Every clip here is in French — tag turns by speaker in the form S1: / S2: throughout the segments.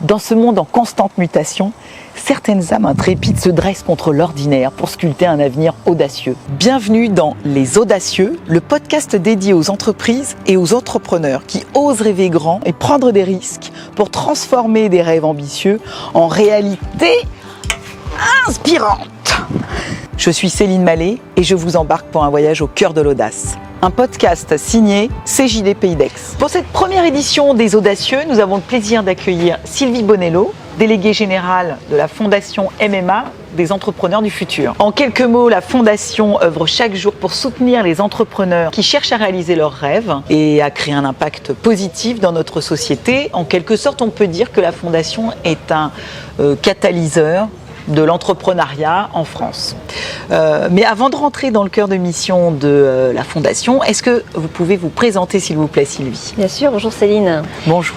S1: Dans ce monde en constante mutation, certaines âmes intrépides se dressent contre l'ordinaire pour sculpter un avenir audacieux. Bienvenue dans Les Audacieux, le podcast dédié aux entreprises et aux entrepreneurs qui osent rêver grand et prendre des risques pour transformer des rêves ambitieux en réalité inspirante. Je suis Céline Mallet et je vous embarque pour un voyage au cœur de l'audace. Un podcast signé CJD Pays d'Aix. Pour cette première édition des Audacieux, nous avons le plaisir d'accueillir Sylvie Bonello, déléguée générale de la Fondation MMA des entrepreneurs du futur. En quelques mots, la Fondation œuvre chaque jour pour soutenir les entrepreneurs qui cherchent à réaliser leurs rêves et à créer un impact positif dans notre société. En quelque sorte, on peut dire que la Fondation est un catalyseur de l'entrepreneuriat en France. Mais avant de rentrer dans le cœur de mission de la Fondation, est-ce que vous pouvez vous présenter, s'il vous plaît, Sylvie ?
S2: Bien sûr, bonjour Céline.
S1: Bonjour.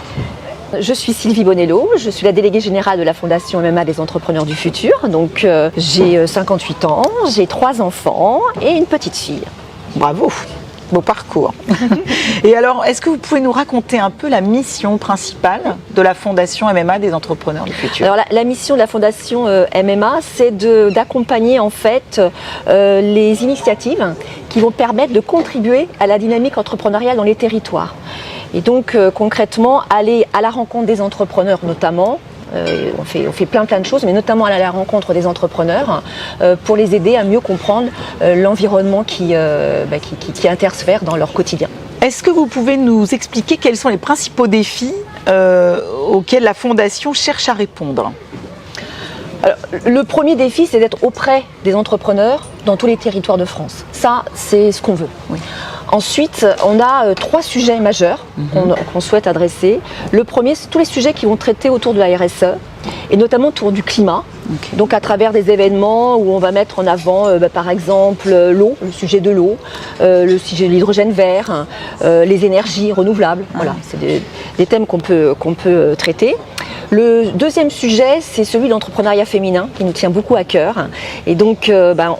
S2: Je suis Sylvie Bonello, je suis la déléguée générale de la Fondation MMA des entrepreneurs du futur. Donc j'ai 58 ans, j'ai 3 enfants et une petite fille.
S1: Bravo, beau parcours. Et alors, est-ce que vous pouvez nous raconter un peu la mission principale de la Fondation MMA des entrepreneurs du futur ?
S2: Alors la mission de la Fondation MMA, c'est d'accompagner en fait les initiatives qui vont permettre de contribuer à la dynamique entrepreneuriale dans les territoires. Et donc concrètement, aller à la rencontre des entrepreneurs notamment. On fait plein de choses, mais notamment aller à la rencontre des entrepreneurs pour les aider à mieux comprendre l'environnement qui interfère dans leur quotidien.
S1: Est-ce que vous pouvez nous expliquer quels sont les principaux défis auxquels la Fondation cherche à répondre ?
S2: Alors, le premier défi, c'est d'être auprès des entrepreneurs dans tous les territoires de France. Ça, c'est ce qu'on veut. Oui. Ensuite, on a 3 sujets majeurs qu'on souhaite adresser. Le premier, c'est tous les sujets qui vont traiter autour de la RSE et notamment autour du climat. Okay. Donc à travers des événements où on va mettre en avant par exemple l'eau, le sujet de l'eau, le sujet de l'hydrogène vert, les énergies renouvelables. Voilà, c'est des thèmes qu'on peut traiter. Le deuxième sujet, c'est celui de l'entrepreneuriat féminin qui nous tient beaucoup à cœur. Et donc,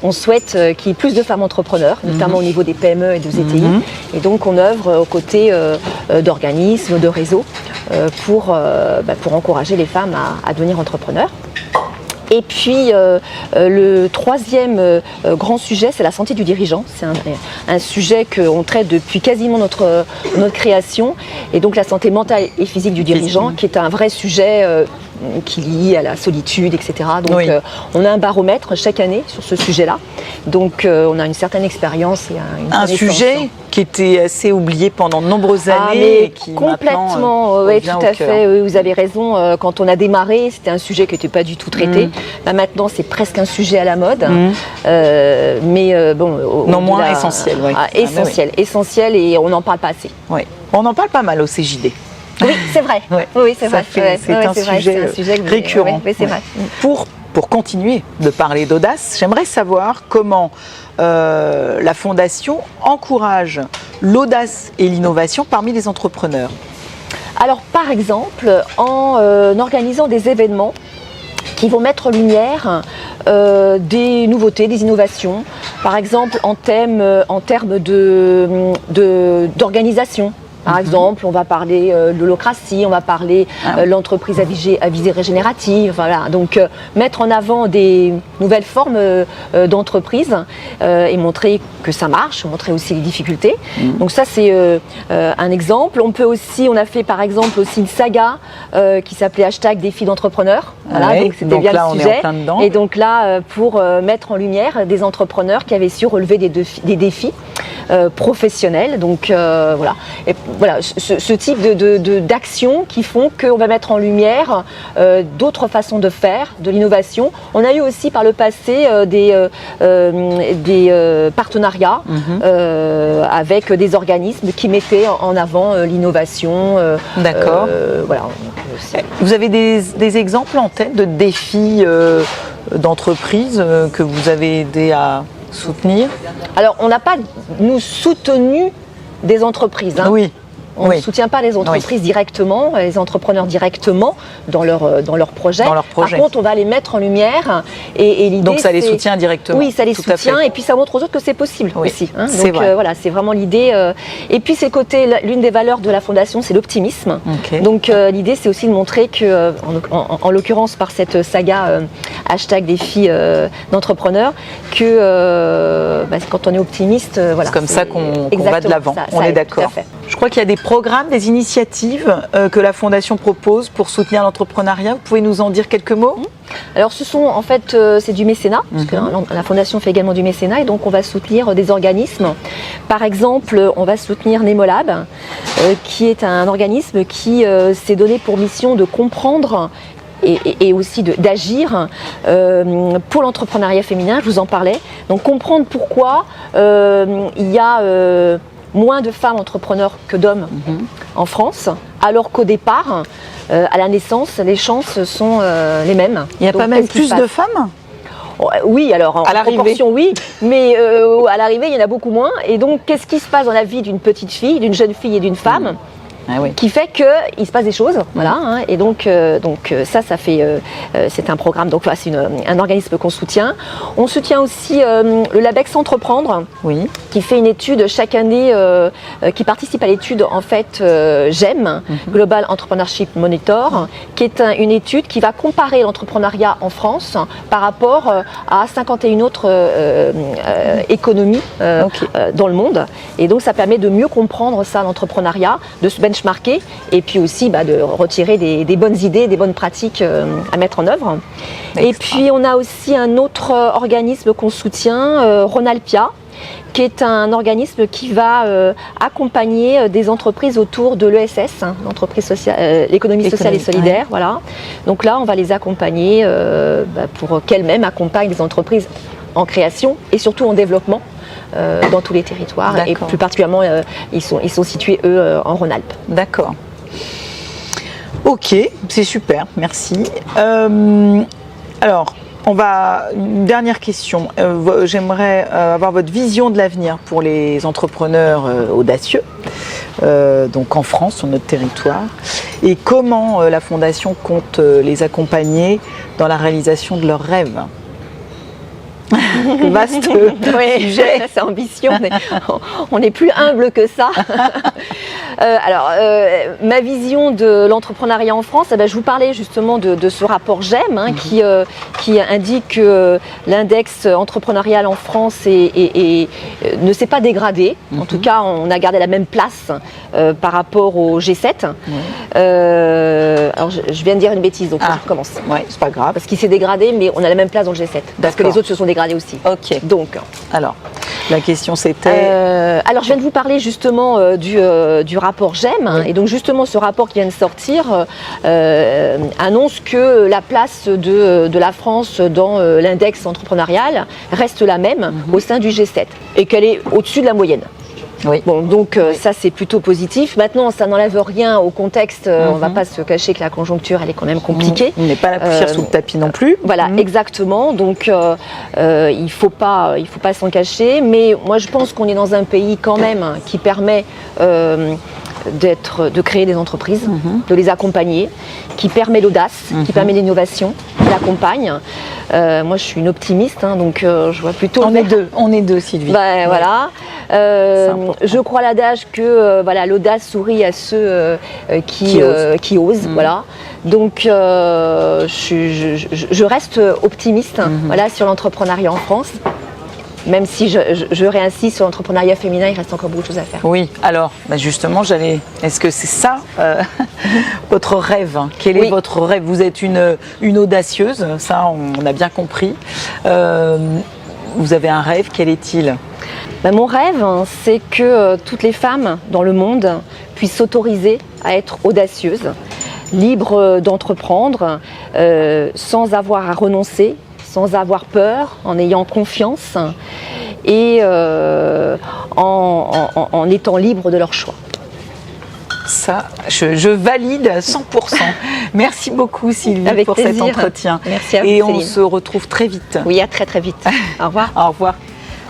S2: on souhaite qu'il y ait plus de femmes entrepreneurs, notamment au niveau des PME et des ETI. Et donc, on œuvre aux côtés d'organismes, de réseaux pour encourager les femmes à devenir entrepreneurs. Et puis le troisième grand sujet, c'est la santé du dirigeant. C'est un sujet qu'on traite depuis quasiment notre création. Et donc la santé mentale et physique du dirigeant, qui est un vrai sujet qui lie à la solitude, etc. Donc oui. On a un baromètre chaque année sur ce sujet-là. Donc on a une certaine expérience et un
S1: sujet qui était assez oublié pendant de nombreuses années.
S2: Mais
S1: et qui
S2: complètement, oui, tout à fait. Oui, vous avez raison. Quand on a démarré, c'était un sujet qui n'était pas du tout traité. Là, maintenant, c'est presque un sujet à la mode. Mais bon,
S1: non moins essentiel. Oui.
S2: Essentiel, et on n'en parle pas assez.
S1: Oui. On en parle pas mal au CJD.
S2: Oui, c'est vrai.
S1: Oui, c'est vrai. C'est un sujet récurrent.
S2: Oui, c'est vrai.
S1: Pour continuer de parler d'audace, j'aimerais savoir comment la Fondation encourage l'audace et l'innovation parmi les entrepreneurs.
S2: Alors, par exemple, en organisant des événements qui vont mettre en lumière des nouveautés, des innovations, par exemple en termes d'organisation. Par exemple, on va parler de l'holacratie, on va parler de l'entreprise à visée régénérative. Voilà. Donc, mettre en avant des nouvelles formes d'entreprise et montrer que ça marche, montrer aussi les difficultés. Donc ça, c'est un exemple. On a fait par exemple aussi une saga qui s'appelait #défi d'entrepreneurs. Voilà, donc c'était bien le sujet. Et donc là, pour mettre en lumière des entrepreneurs qui avaient su relever des défis professionnels. Donc voilà. Et voilà, ce type d'actions qui font qu'on va mettre en lumière d'autres façons de faire, de l'innovation. On a eu aussi par le passé des partenariats avec des organismes qui mettaient en avant l'innovation.
S1: D'accord.
S2: Voilà.
S1: Vous avez des exemples en tête de défis d'entreprise que vous avez aidé à soutenir ?
S2: Alors, on n'a pas, nous, soutenu des entreprises. Hein.
S1: Oui.
S2: On ne soutient pas les entreprises directement, les entrepreneurs directement dans leur projet. Par contre, on va les mettre en lumière et l'idée,
S1: donc ça les soutient directement.
S2: Oui, ça les soutient et puis ça montre aux autres que c'est possible aussi. Hein. Donc voilà, c'est vraiment l'idée. Et puis c'est l'une des valeurs de la fondation, c'est l'optimisme. Donc l'idée, c'est aussi de montrer que, en l'occurrence par cette saga hashtag défi d'entrepreneurs, que quand on est optimiste,
S1: c'est comme ça qu'on va de l'avant. On est d'accord. Je crois qu'il y a des programmes, des initiatives que la Fondation propose pour soutenir l'entrepreneuriat. Vous pouvez nous en dire quelques mots ?
S2: Alors ce sont en fait c'est du mécénat, parce que la Fondation fait également du mécénat et donc on va soutenir des organismes. Par exemple, on va soutenir Nemolab, qui est un organisme qui s'est donné pour mission de comprendre et aussi d'agir pour l'entrepreneuriat féminin, je vous en parlais. Donc comprendre pourquoi il y a moins de femmes entrepreneurs que d'hommes en France, alors qu'au départ, à la naissance, les chances sont les mêmes.
S1: Il n'y a pas même plus de femmes ?
S2: Oui, alors en proportion, oui, mais à l'arrivée, il y en a beaucoup moins. Et donc, qu'est-ce qui se passe dans la vie d'une petite fille, d'une jeune fille et d'une femme qui fait qu'il se passe des choses, voilà, hein, et donc ça fait, c'est un programme, donc voilà, c'est un organisme qu'on soutient. On soutient aussi le Labex Entreprendre, qui fait une étude chaque année, qui participe à l'étude en fait GEM, Global Entrepreneurship Monitor, qui est une étude qui va comparer l'entrepreneuriat en France par rapport à 51 autres économies dans le monde, et donc ça permet de mieux comprendre ça, l'entrepreneuriat, de se benchmarker et puis aussi de retirer des bonnes idées, des bonnes pratiques à mettre en œuvre. Et puis on a aussi un autre organisme qu'on soutient, Ronalpia, qui est un organisme qui va accompagner des entreprises autour de l'ESS, l'économie sociale et solidaire. Voilà. Donc là, on va les accompagner pour qu'elles-mêmes accompagnent les entreprises en création et surtout en développement. Dans tous les territoires et plus particulièrement ils sont situés eux en Rhône-Alpes.
S1: D'accord. Ok, c'est super, merci. Alors, une dernière question. J'aimerais avoir votre vision de l'avenir pour les entrepreneurs audacieux, donc en France, sur notre territoire, et comment la Fondation compte les accompagner dans la réalisation de leurs rêves. Vaste sujet.
S2: C'est ambitieux, on est plus humble que ça. Ma vision de l'entrepreneuriat en France, je vous parlais justement de ce rapport GEM qui indique que l'index entrepreneurial en France ne s'est pas dégradé. En tout cas, on a gardé la même place par rapport au G7. Alors je viens de dire une bêtise, donc je recommence.
S1: Ouais, c'est pas grave.
S2: Parce qu'il s'est dégradé, mais on a la même place dans le G7. Parce que les autres se sont dégradés aussi.
S1: Ok.
S2: Donc,
S1: alors, la question c'était.
S2: Alors, je viens de vous parler justement du rapport GEM. Et donc, justement, ce rapport qui vient de sortir annonce que la place de la France dans l'index entrepreneurial reste la même au sein du G7 et qu'elle est au-dessus de la moyenne.
S1: Oui.
S2: Bon, donc ça c'est plutôt positif. Maintenant, ça n'enlève rien au contexte. On ne va pas se cacher que la conjoncture, elle est quand même compliquée.
S1: On n'est pas la poussière sous le tapis non plus.
S2: Voilà, exactement. Donc il faut pas s'en cacher. Mais moi, je pense qu'on est dans un pays quand même qui permet de créer des entreprises, de les accompagner, qui permet l'audace, qui permet l'innovation, qui l'accompagne. Moi, je suis une optimiste, donc je vois plutôt.
S1: On est deux, Sylvie.
S2: Voilà. Je crois à l'adage que l'audace sourit à ceux qui osent. Voilà. Donc, je reste optimiste sur l'entrepreneuriat en France. Même si je réinsiste sur l'entrepreneuriat féminin, il reste encore beaucoup de choses à faire.
S1: Oui, alors justement, est-ce que c'est ça votre rêve ? Quel est votre rêve ? Vous êtes une audacieuse, ça on a bien compris. Vous avez un rêve, quel est-il ?
S2: Mon rêve, c'est que toutes les femmes dans le monde puissent s'autoriser à être audacieuses, libres d'entreprendre, sans avoir à renoncer, sans avoir peur, en ayant confiance et en étant libres de leur choix.
S1: Ça, je valide à 100%. Merci beaucoup Sylvie
S2: Avec
S1: pour
S2: plaisir.
S1: Cet entretien.
S2: Merci à vous,
S1: et
S2: Céline.
S1: On se retrouve très vite.
S2: Oui, à très très vite. Au revoir.
S1: Au revoir.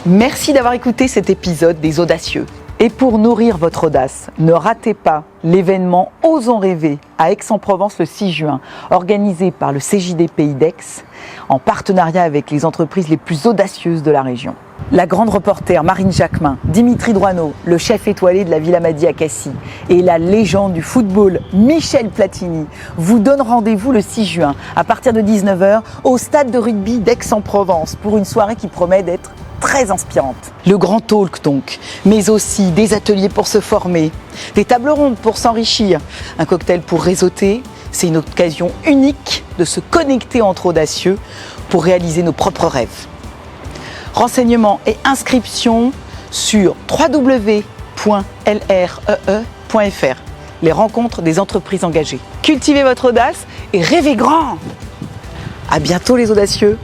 S1: Merci d'avoir écouté cet épisode des Audacieux. Et pour nourrir votre audace, ne ratez pas l'événement Osons rêver à Aix-en-Provence le 6 juin, organisé par le CJD Pays d'Aix, en partenariat avec les entreprises les plus audacieuses de la région. La grande reporter Marine Jacquemin, Dimitri Droineau, le chef étoilé de la Villa Madi à Cassis et la légende du football Michel Platini vous donnent rendez-vous le 6 juin à partir de 19h au stade de rugby d'Aix-en-Provence pour une soirée qui promet d'être très inspirante. Le grand talk donc, mais aussi des ateliers pour se former, des tables rondes pour s'enrichir, un cocktail pour réseauter. C'est une occasion unique de se connecter entre audacieux pour réaliser nos propres rêves. Renseignements et inscriptions sur www.lree.fr, les rencontres des entreprises engagées. Cultivez votre audace et rêvez grand. À bientôt les audacieux.